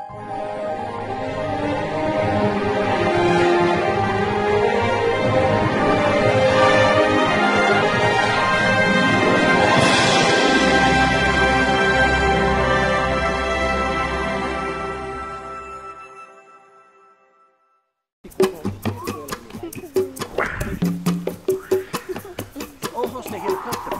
Ojos de helicóptero.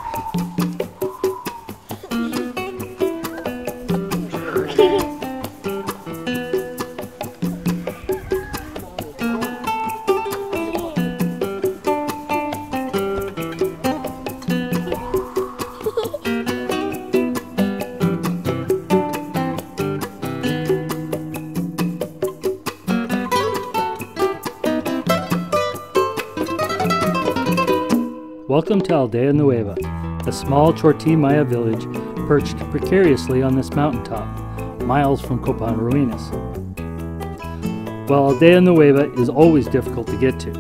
Welcome to Aldea Nueva, a small Chorti Maya village perched precariously on this mountaintop, miles from Copan Ruinas. While Aldea Nueva is always difficult to get to,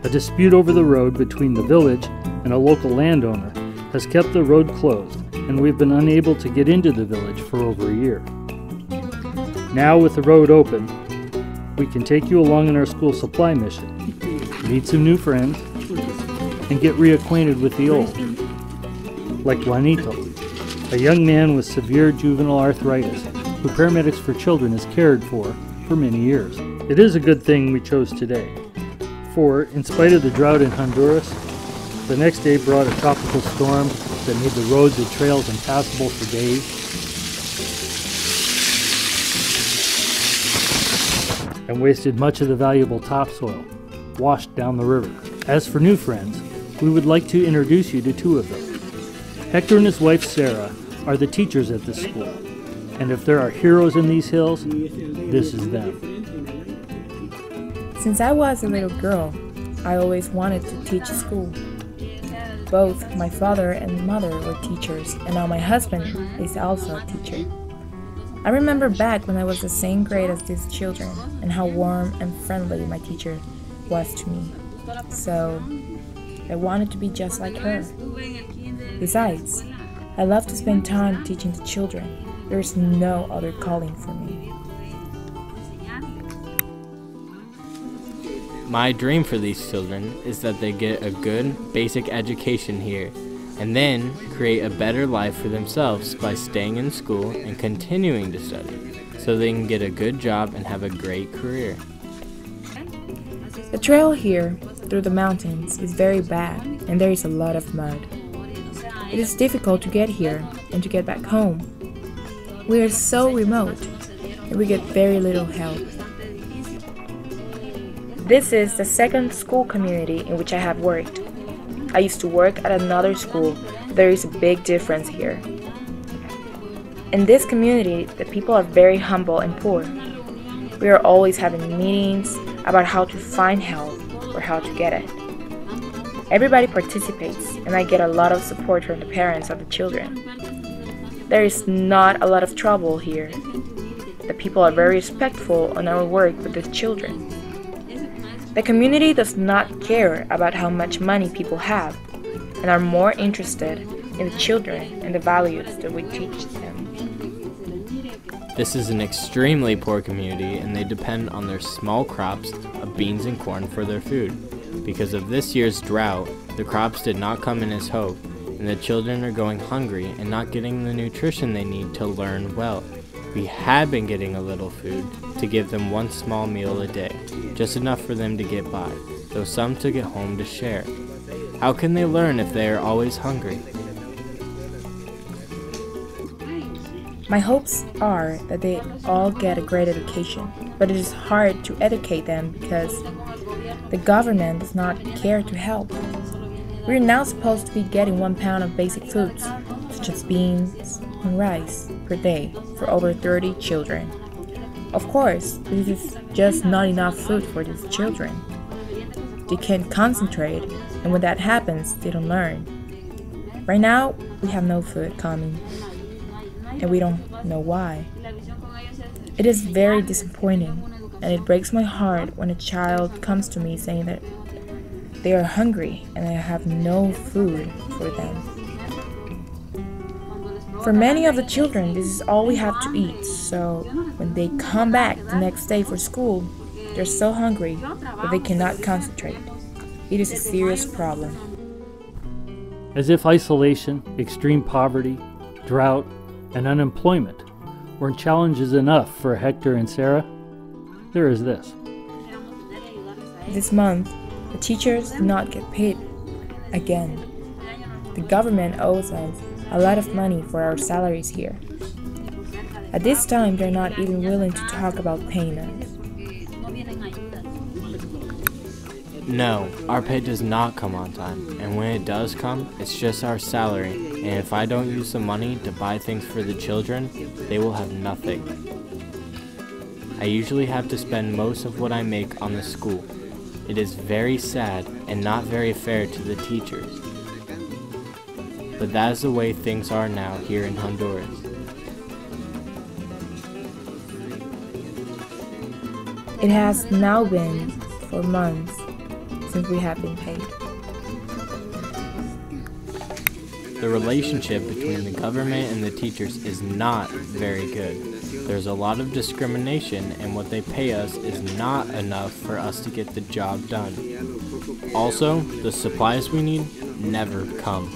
a dispute over the road between the village and a local landowner has kept the road closed, and we've been unable to get into the village for over a year. Now with the road open, we can take you along on our school supply mission, meet some new friends, and get reacquainted with the old, like Juanito, a young man with severe juvenile arthritis who Paramedics for Children has cared for many years. It is a good thing we chose today, for in spite of the drought in Honduras, the next day brought a tropical storm that made the roads and trails impassable for days, and wasted much of the valuable topsoil washed down the river. As for new friends, we would like to introduce you to two of them. Hector and his wife Sarah are the teachers at this school, and if there are heroes in these hills, this is them. Since I was a little girl, I always wanted to teach school. Both my father and mother were teachers, and now my husband is also a teacher. I remember back when I was the same grade as these children, and how warm and friendly my teacher was to me. So I wanted to be just like her. Besides, I love to spend time teaching the children. There is no other calling for me. My dream for these children is that they get a good basic education here and then create a better life for themselves by staying in school and continuing to study so they can get a good job and have a great career. The trail here through the mountains is very bad and there is a lot of mud. It is difficult to get here and to get back home. We are so remote and we get very little help. This is the second school community in which I have worked. I used to work at another school, but there is a big difference here. In this community, the people are very humble and poor. We are always having meetings about how to find help or how to get it. Everybody participates, and I get a lot of support from the parents of the children. There is not a lot of trouble here. The people are very respectful on our work with the children. The community does not care about how much money people have, and are more interested in the children and the values that we teach them. This is an extremely poor community, and they depend on their small crops of beans and corn for their food. Because of this year's drought, the crops did not come in as hoped, and the children are going hungry and not getting the nutrition they need to learn well. We have been getting a little food to give them one small meal a day, just enough for them to get by, though some took it home to share. How can they learn if they are always hungry? My hopes are that they all get a great education, but it is hard to educate them because the government does not care to help. We are now supposed to be getting 1 pound of basic foods, such as beans and rice, per day for over 30 children. Of course, this is just not enough food for these children. They can't concentrate, and when that happens, they don't learn. Right now, we have no food coming, and we don't know why. It is very disappointing, and it breaks my heart when a child comes to me saying that they are hungry and I have no food for them. For many of the children, this is all we have to eat, so when they come back the next day for school, they're so hungry that they cannot concentrate. It is a serious problem. As if isolation, extreme poverty, drought, and unemployment weren't challenges enough for Hector and Sarah, there is this. This month, the teachers do not get paid again. The government owes us a lot of money for our salaries here. At this time, they're not even willing to talk about paying us. No, our pay does not come on time, and when it does come, it's just our salary, and if I don't use the money to buy things for the children, they will have nothing. I usually have to spend most of what I make on the school. It is very sad and not very fair to the teachers. But that is the way things are now here in Honduras. It has now been for months since we have been paid. The relationship between the government and the teachers is not very good. There's a lot of discrimination, and what they pay us is not enough for us to get the job done. Also, the supplies we need never come.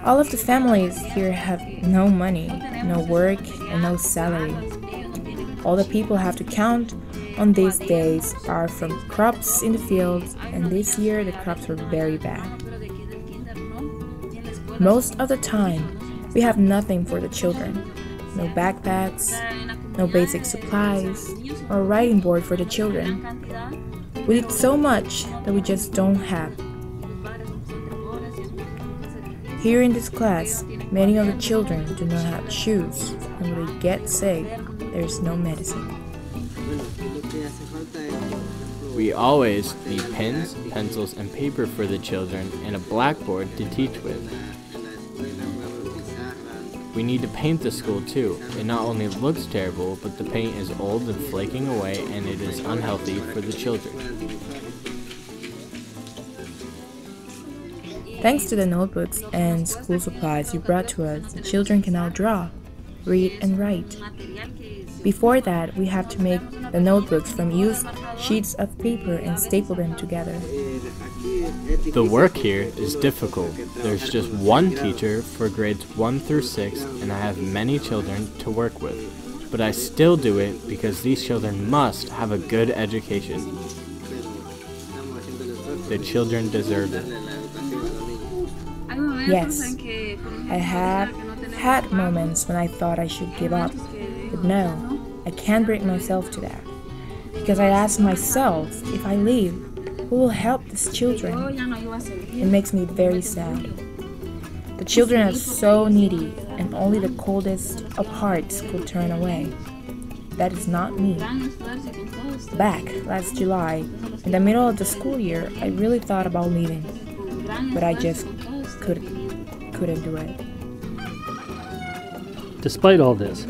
All of the families here have no money, no work, and no salary. All the people have to count on these days are from crops in the fields, and this year the crops were very bad. Most of the time, we have nothing for the children. No backpacks, no basic supplies, or a writing board for the children. We need so much that we just don't have. Here in this class, many of the children do not have shoes, and when they get sick, there is no medicine. We always need pens, pencils, and paper for the children, and a blackboard to teach with. We need to paint the school too. It not only looks terrible, but the paint is old and flaking away, and it is unhealthy for the children. Thanks to the notebooks and school supplies you brought to us, the children can now draw, read, and write. Before that, we have to make the notebooks from used sheets of paper and staple them together. The work here is difficult. There's just one teacher for grades 1 through 6, and I have many children to work with. But I still do it because these children must have a good education. The children deserve it. Yes, I have had moments when I thought I should give up, but no, I can't bring myself to that. Because I ask myself, if I leave, who will help these children? It makes me very sad. The children are so needy, and only the coldest of hearts could turn away. That is not me. Back last July, in the middle of the school year, I really thought about leaving, but I just couldn't do it. Despite all this,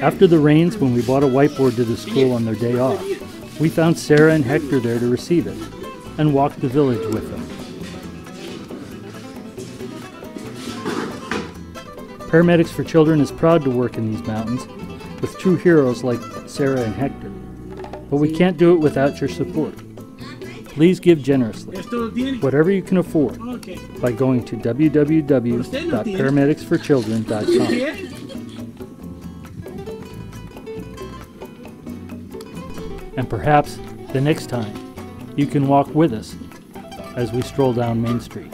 after the rains, when we brought a whiteboard to the school on their day off, we found Sarah and Hector there to receive it and walked the village with them. Paramedics for Children is proud to work in these mountains with true heroes like Sarah and Hector, but we can't do it without your support. Please give generously, whatever you can afford, by going to www.paramedicsforchildren.com. And perhaps the next time you can walk with us as we stroll down Main Street.